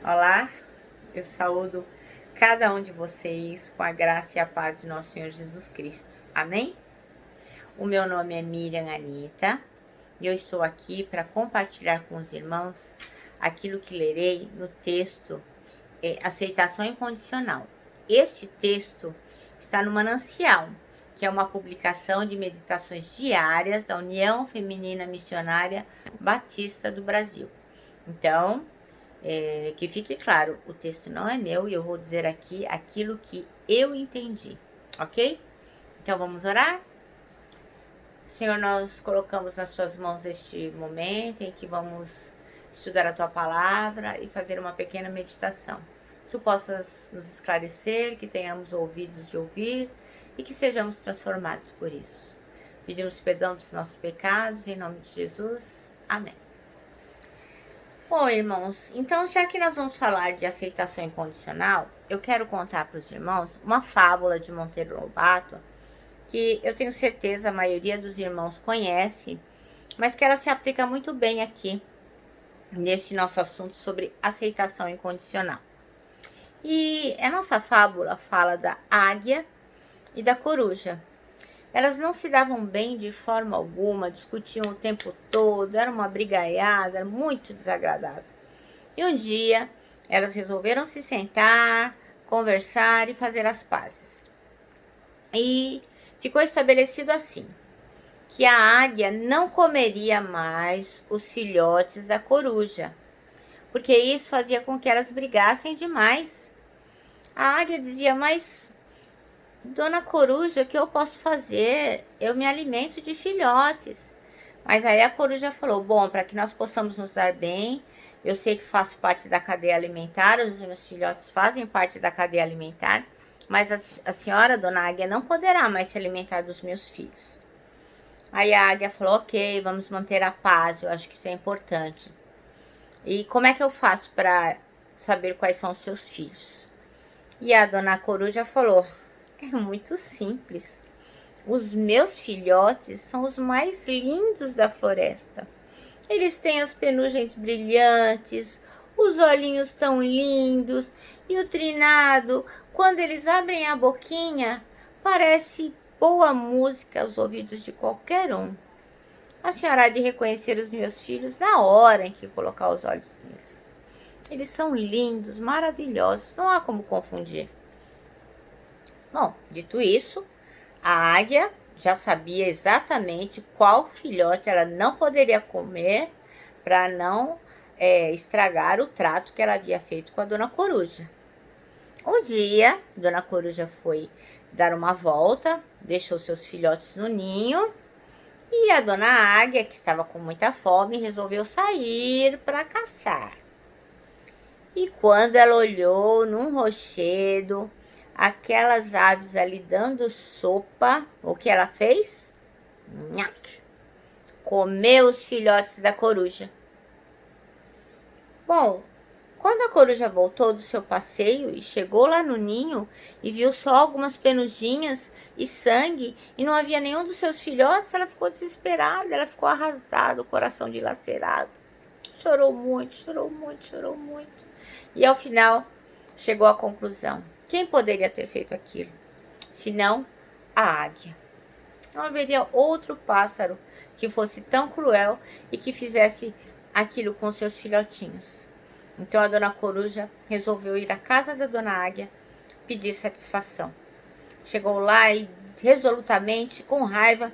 Olá, eu saúdo cada um de vocês com a graça e a paz de nosso Senhor Jesus Cristo. Amém? O meu nome é Miriam Anita e eu estou aqui para compartilhar com os irmãos aquilo que lerei no texto Aceitação Incondicional. Este texto está no Manancial, que é uma publicação de meditações diárias da União Feminina Missionária Batista do Brasil. Então, que fique claro, o texto não é meu e eu vou dizer aqui aquilo que eu entendi, ok? Então vamos orar? Senhor, nós colocamos nas tuas mãos este momento em que vamos estudar a tua palavra e fazer uma pequena meditação. Que tu possas nos esclarecer, que tenhamos ouvidos de ouvir e que sejamos transformados por isso. Pedimos perdão dos nossos pecados, em nome de Jesus. Amém. Bom, irmãos, então já que nós vamos falar de aceitação incondicional, eu quero contar para os irmãos uma fábula de Monteiro Lobato, que eu tenho certeza a maioria dos irmãos conhece, mas que ela se aplica muito bem aqui, nesse nosso assunto sobre aceitação incondicional. E a nossa fábula fala da águia e da coruja. Elas não se davam bem de forma alguma, discutiam o tempo todo, era uma brigaiada, era muito desagradável. E um dia, elas resolveram se sentar, conversar e fazer as pazes. E ficou estabelecido assim, que a águia não comeria mais os filhotes da coruja, porque isso fazia com que elas brigassem demais. A águia dizia, mas Dona Coruja, o que eu posso fazer? Eu me alimento de filhotes. Mas aí a coruja falou, bom, para que nós possamos nos dar bem, eu sei que faço parte da cadeia alimentar, os meus filhotes fazem parte da cadeia alimentar, mas a senhora, Dona Águia, não poderá mais se alimentar dos meus filhos. Aí a águia falou, ok, vamos manter a paz, eu acho que isso é importante. E como é que eu faço para saber quais são os seus filhos? E a Dona Coruja falou, é muito simples. Os meus filhotes são os mais lindos da floresta. Eles têm as penugens brilhantes, os olhinhos tão lindos e o trinado, quando eles abrem a boquinha, parece boa música aos ouvidos de qualquer um. A senhora há de reconhecer os meus filhos na hora em que colocar os olhos neles. Eles são lindos, maravilhosos, não há como confundir. Bom, dito isso, a águia já sabia exatamente qual filhote ela não poderia comer para não estragar o trato que ela havia feito com a Dona Coruja. Um dia, Dona Coruja foi dar uma volta, deixou seus filhotes no ninho e a Dona Águia, que estava com muita fome, resolveu sair para caçar. E quando ela olhou num rochedo, aquelas aves ali dando sopa, o que ela fez? Nhaque! Comeu os filhotes da coruja. Bom, quando a coruja voltou do seu passeio e chegou lá no ninho e viu só algumas penugem e sangue e não havia nenhum dos seus filhotes, ela ficou desesperada, ela ficou arrasada, o coração dilacerado. Chorou muito, chorou muito, chorou muito. E ao final chegou à conclusão. Quem poderia ter feito aquilo? Senão a águia. Não haveria outro pássaro que fosse tão cruel e que fizesse aquilo com seus filhotinhos. Então a Dona Coruja resolveu ir à casa da Dona Águia pedir satisfação. Chegou lá e resolutamente, com raiva,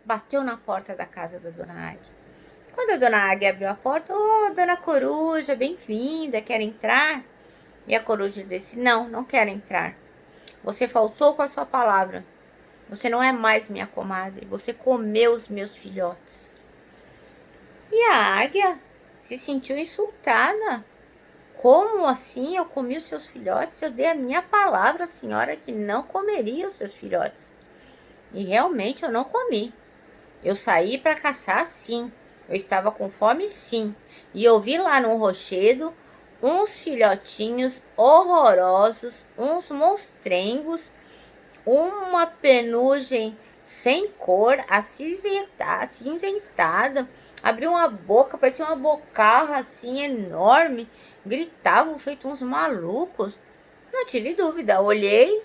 bateu na porta da casa da Dona Águia. Quando a Dona Águia abriu a porta, Dona Coruja, bem-vinda, quer entrar? E a coruja disse, não quero entrar. Você faltou com a sua palavra. Você não é mais minha comadre. Você comeu os meus filhotes. E a águia se sentiu insultada. Como assim eu comi os seus filhotes? Eu dei a minha palavra à senhora que não comeria os seus filhotes. E realmente eu não comi. Eu saí para caçar sim. Eu estava com fome sim. E eu vi lá no rochedo uns filhotinhos horrorosos, uns monstrengos, uma penugem sem cor, acinzentada, abriu uma boca, parecia uma bocarra assim enorme, gritavam feito uns malucos. Não tive dúvida, olhei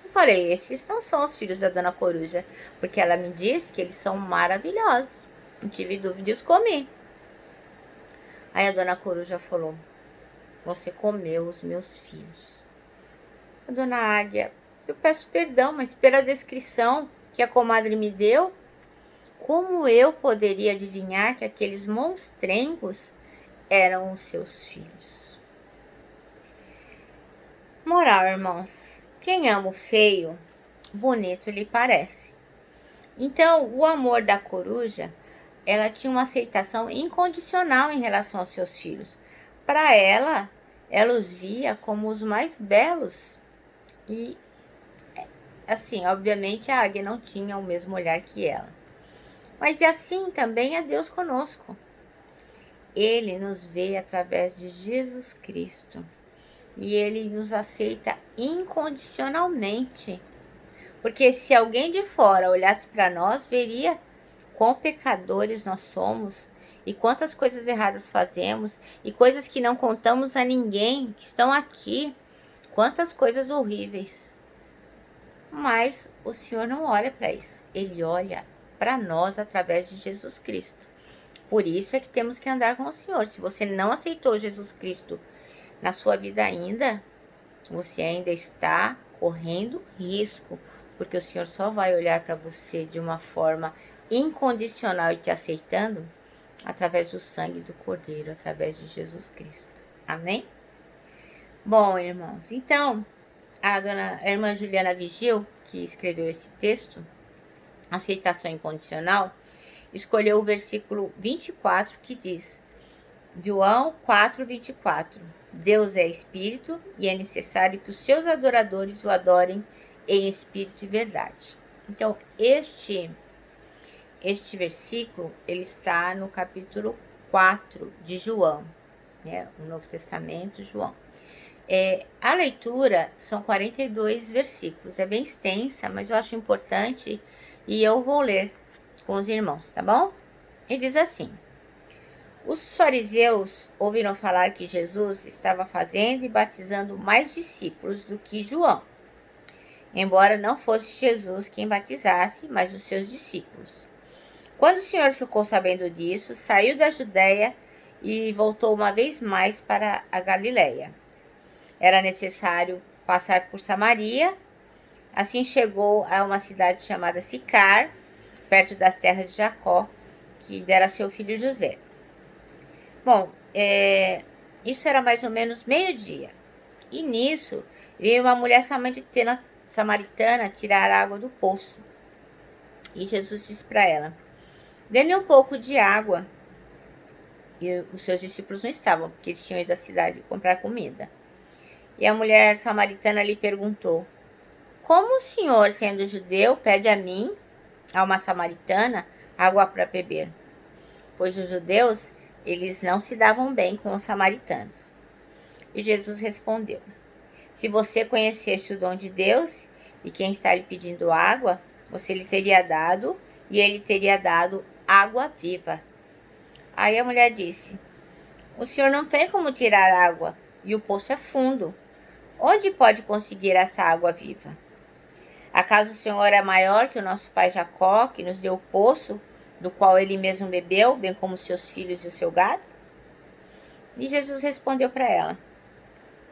e falei, esses não são os filhos da Dona Coruja, porque ela me disse que eles são maravilhosos. Não tive dúvida e os comi. Aí a Dona Coruja falou, você comeu os meus filhos. A Dona Águia, eu peço perdão, mas pela descrição que a comadre me deu, como eu poderia adivinhar que aqueles monstrengos eram os seus filhos? Moral, irmãos, quem ama o feio, bonito lhe parece. Então, o amor da coruja, ela tinha uma aceitação incondicional em relação aos seus filhos. Para ela os via como os mais belos. E, assim, obviamente a águia não tinha o mesmo olhar que ela. Mas assim também é Deus conosco. Ele nos vê através de Jesus Cristo. E Ele nos aceita incondicionalmente. Porque se alguém de fora olhasse para nós, veria quão pecadores nós somos e quantas coisas erradas fazemos e coisas que não contamos a ninguém, que estão aqui. Quantas coisas horríveis. Mas o Senhor não olha para isso. Ele olha para nós através de Jesus Cristo. Por isso é que temos que andar com o Senhor. Se você não aceitou Jesus Cristo na sua vida ainda, você ainda está correndo risco, porque o Senhor só vai olhar para você de uma forma incondicional e te aceitando através do sangue do Cordeiro, através de Jesus Cristo. Amém? Bom, irmãos, então, a irmã Juliana Vigil, que escreveu esse texto, Aceitação Incondicional, escolheu o versículo 24, que diz, João 4:24, Deus é Espírito e é necessário que os seus adoradores o adorem em Espírito e verdade. Então, este versículo, ele está no capítulo 4 de João, né? O Novo Testamento, João. A leitura são 42 versículos, é bem extensa, mas eu acho importante e eu vou ler com os irmãos, tá bom? E diz assim, os fariseus ouviram falar que Jesus estava fazendo e batizando mais discípulos do que João, embora não fosse Jesus quem batizasse, mas os seus discípulos. Quando o Senhor ficou sabendo disso, saiu da Judéia e voltou uma vez mais para a Galiléia. Era necessário passar por Samaria. Assim chegou a uma cidade chamada Sicar, perto das terras de Jacó, que dera seu filho José. Bom, isso era mais ou menos meio-dia. E nisso veio uma mulher samaritana tirar água do poço. E Jesus disse para ela, dê-me um pouco de água. E os seus discípulos não estavam, porque eles tinham ido à cidade comprar comida. E a mulher samaritana lhe perguntou, como o senhor, sendo judeu, pede a mim, a uma samaritana, água para beber? Pois os judeus, eles não se davam bem com os samaritanos. E Jesus respondeu, se você conhecesse o dom de Deus e quem está lhe pedindo água, você lhe teria dado e ele teria dado água viva. Aí a mulher disse, o senhor não tem como tirar água e o poço é fundo. Onde pode conseguir essa água viva? Acaso o Senhor é maior que o nosso pai Jacó, que nos deu o poço, do qual ele mesmo bebeu, bem como seus filhos e o seu gado? E Jesus respondeu para ela,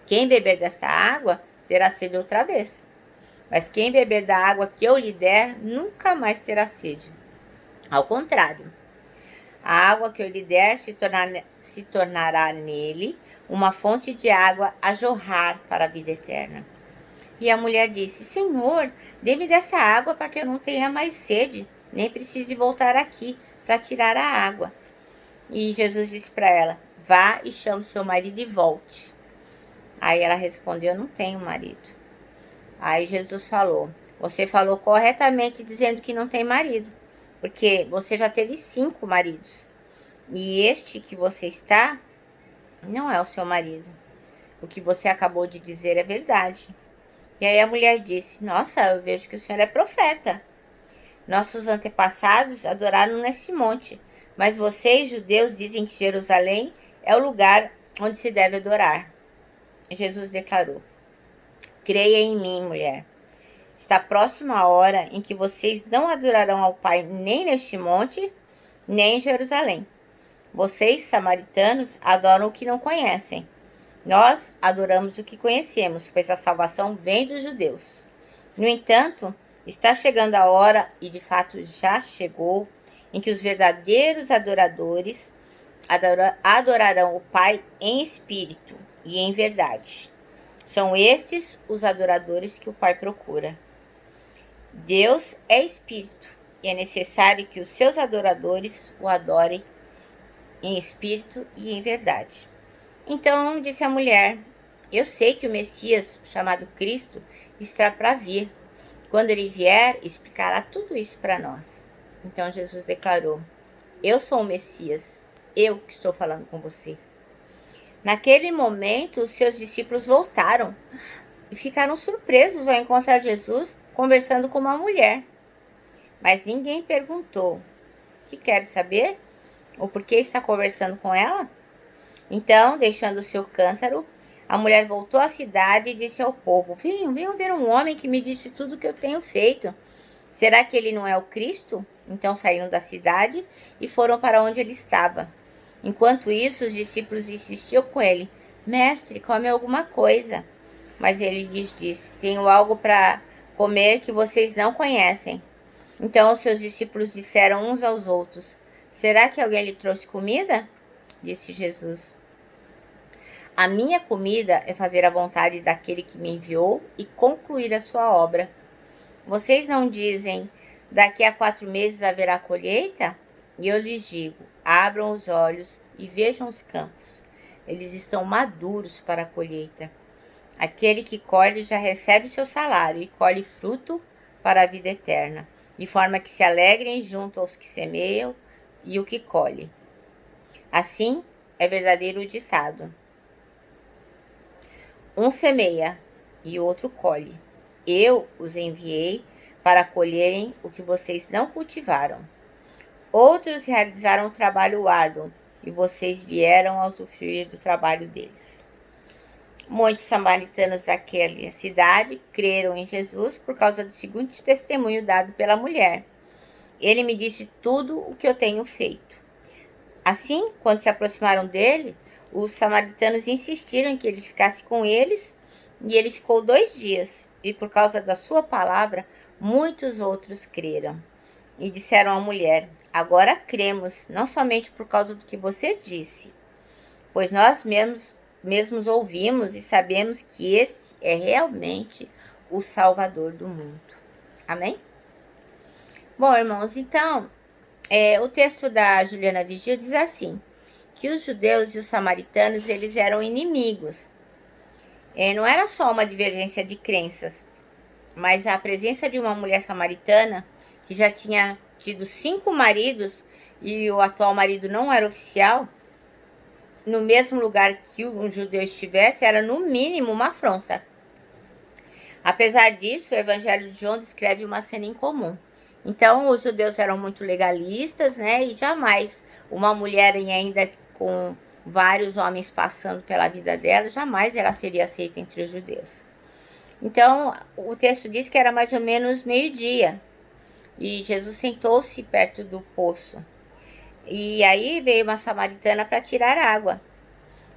quem beber desta água terá sede outra vez, mas quem beber da água que eu lhe der, nunca mais terá sede. Ao contrário, a água que eu lhe der se tornará nele uma fonte de água a jorrar para a vida eterna. E a mulher disse, Senhor, dê-me dessa água para que eu não tenha mais sede, nem precise voltar aqui para tirar a água. E Jesus disse para ela, vá e chame seu marido e volte. Aí ela respondeu, eu não tenho marido. Aí Jesus falou, você falou corretamente dizendo que não tem marido, porque você já teve 5 maridos. E este que você está, não é o seu marido. O que você acabou de dizer é verdade. E aí a mulher disse, nossa, eu vejo que o senhor é profeta. Nossos antepassados adoraram nesse monte, mas vocês, judeus, dizem que Jerusalém é o lugar onde se deve adorar. Jesus declarou: creia em mim, mulher. Está próxima a hora em que vocês não adorarão ao Pai nem neste monte, nem em Jerusalém. Vocês, samaritanos, adoram o que não conhecem. Nós adoramos o que conhecemos, pois a salvação vem dos judeus. No entanto, está chegando a hora, e de fato já chegou, em que os verdadeiros adoradores adorarão o Pai em espírito e em verdade. São estes os adoradores que o Pai procura. Deus é espírito, e é necessário que os seus adoradores o adorem em espírito e em verdade. Então disse a mulher: eu sei que o Messias, chamado Cristo, está para vir. Quando ele vier, explicará tudo isso para nós. Então Jesus declarou: eu sou o Messias, eu que estou falando com você. Naquele momento, os seus discípulos voltaram e ficaram surpresos ao encontrar Jesus conversando com uma mulher. Mas ninguém perguntou: que quer saber? Ou por que está conversando com ela? Então, deixando o seu cântaro, a mulher voltou à cidade e disse ao povo: venham ver um homem que me disse tudo o que eu tenho feito. Será que ele não é o Cristo? Então saíram da cidade e foram para onde ele estava. Enquanto isso, os discípulos insistiam com ele: mestre, come alguma coisa. Mas ele lhes disse: tenho algo para comer que vocês não conhecem. Então os seus discípulos disseram uns aos outros: será que alguém lhe trouxe comida? Disse Jesus: a minha comida é fazer a vontade daquele que me enviou e concluir a sua obra. Vocês não dizem: daqui a 4 meses haverá colheita? E eu lhes digo: abram os olhos e vejam os campos. Eles estão maduros para a colheita. Aquele que colhe já recebe seu salário e colhe fruto para a vida eterna, de forma que se alegrem junto aos que semeiam e o que colhe. Assim é verdadeiro o ditado: um semeia e o outro colhe. Eu os enviei para colherem o que vocês não cultivaram. Outros realizaram um trabalho árduo e vocês vieram a usufruir do trabalho deles. Muitos samaritanos daquela cidade creram em Jesus por causa do seguinte testemunho dado pela mulher: ele me disse tudo o que eu tenho feito. Assim, quando se aproximaram dele, os samaritanos insistiram em que ele ficasse com eles, e ele ficou 2 dias, e por causa da sua palavra, muitos outros creram. E disseram à mulher: agora cremos, não somente por causa do que você disse, pois nós mesmos ouvimos e sabemos que este é realmente o Salvador do mundo. Amém? Bom, irmãos, então, o texto da Juliana Vigil diz assim, que os judeus e os samaritanos, eles eram inimigos. Não era só uma divergência de crenças, mas a presença de uma mulher samaritana, que já tinha tido 5 maridos, e o atual marido não era oficial, no mesmo lugar que um judeu estivesse, era no mínimo uma afronta. Apesar disso, o Evangelho de João descreve uma cena incomum. Então, os judeus eram muito legalistas, né? E jamais uma mulher, e ainda com vários homens passando pela vida dela, jamais ela seria aceita entre os judeus. Então, o texto diz que era mais ou menos meio-dia. E Jesus sentou-se perto do poço. E aí veio uma samaritana para tirar água.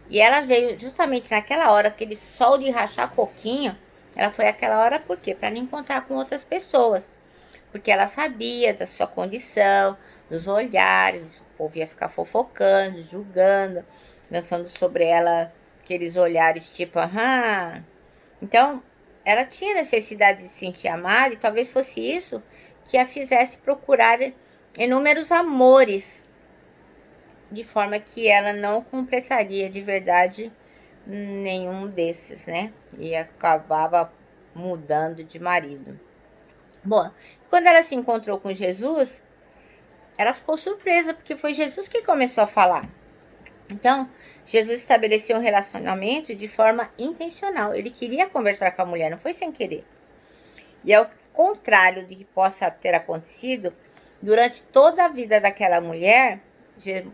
E ela veio justamente naquela hora, aquele sol de rachar coquinho. Ela foi aquela hora por quê? Para não encontrar com outras pessoas. Porque ela sabia da sua condição, dos olhares, o povo ia ficar fofocando, julgando, lançando sobre ela aqueles olhares tipo, aham. Então, ela tinha necessidade de se sentir amada e talvez fosse isso que a fizesse procurar inúmeros amores, de forma que ela não completaria de verdade nenhum desses, né? E acabava mudando de marido. Bom, quando ela se encontrou com Jesus, ela ficou surpresa, porque foi Jesus que começou a falar. Então, Jesus estabeleceu um relacionamento de forma intencional. Ele queria conversar com a mulher, não foi sem querer. E contrário do que possa ter acontecido, durante toda a vida daquela mulher,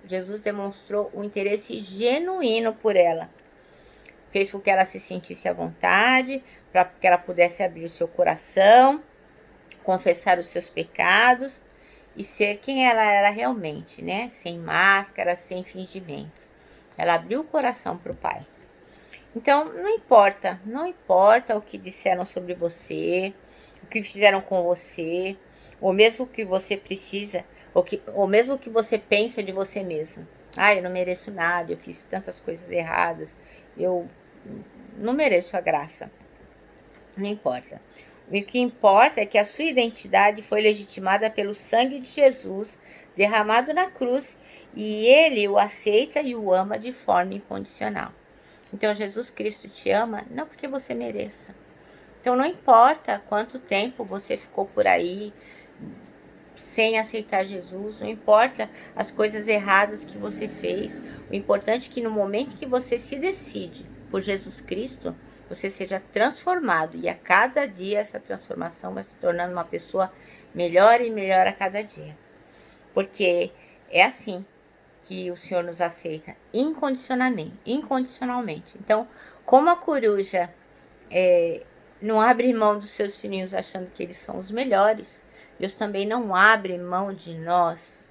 Jesus demonstrou um interesse genuíno por ela. Fez com que ela se sentisse à vontade, para que ela pudesse abrir o seu coração, confessar os seus pecados e ser quem ela era realmente, né? Sem máscaras, sem fingimentos. Ela abriu o coração para o Pai. Então, não importa o que disseram sobre você, o que fizeram com você, ou mesmo o que você precisa, ou mesmo o que você pensa de você mesmo. Ah, eu não mereço nada, eu fiz tantas coisas erradas, eu não mereço a graça. Não importa. O que importa é que a sua identidade foi legitimada pelo sangue de Jesus derramado na cruz e ele o aceita e o ama de forma incondicional. Então, Jesus Cristo te ama não porque você mereça. Então, não importa quanto tempo você ficou por aí sem aceitar Jesus, não importa as coisas erradas que você fez. O importante é que no momento que você se decide por Jesus Cristo, você seja transformado. E a cada dia essa transformação vai se tornando uma pessoa melhor e melhor a cada dia. Porque é assim que o Senhor nos aceita incondicionalmente. Então, como a coruja não abre mão dos seus filhinhos achando que eles são os melhores, Deus também não abre mão de nós.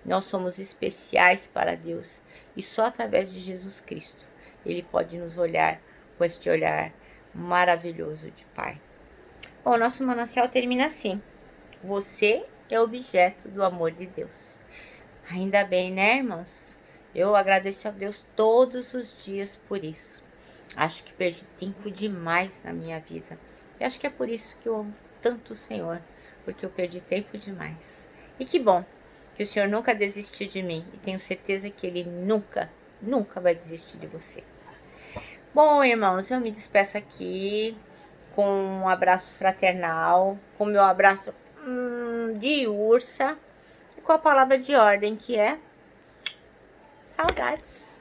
Nós somos especiais para Deus e só através de Jesus Cristo Ele pode nos olhar com este olhar maravilhoso de Pai. Bom, o nosso manancial termina assim: você é objeto do amor de Deus. Ainda bem, né, irmãos? Eu agradeço a Deus todos os dias por isso. Acho que perdi tempo demais na minha vida. E acho que é por isso que eu amo tanto o Senhor, porque eu perdi tempo demais. E que bom que o Senhor nunca desistiu de mim. E tenho certeza que Ele nunca vai desistir de você. Bom, irmãos, eu me despeço aqui com um abraço fraternal, com meu abraço de ursa, com a palavra de ordem que é saudades.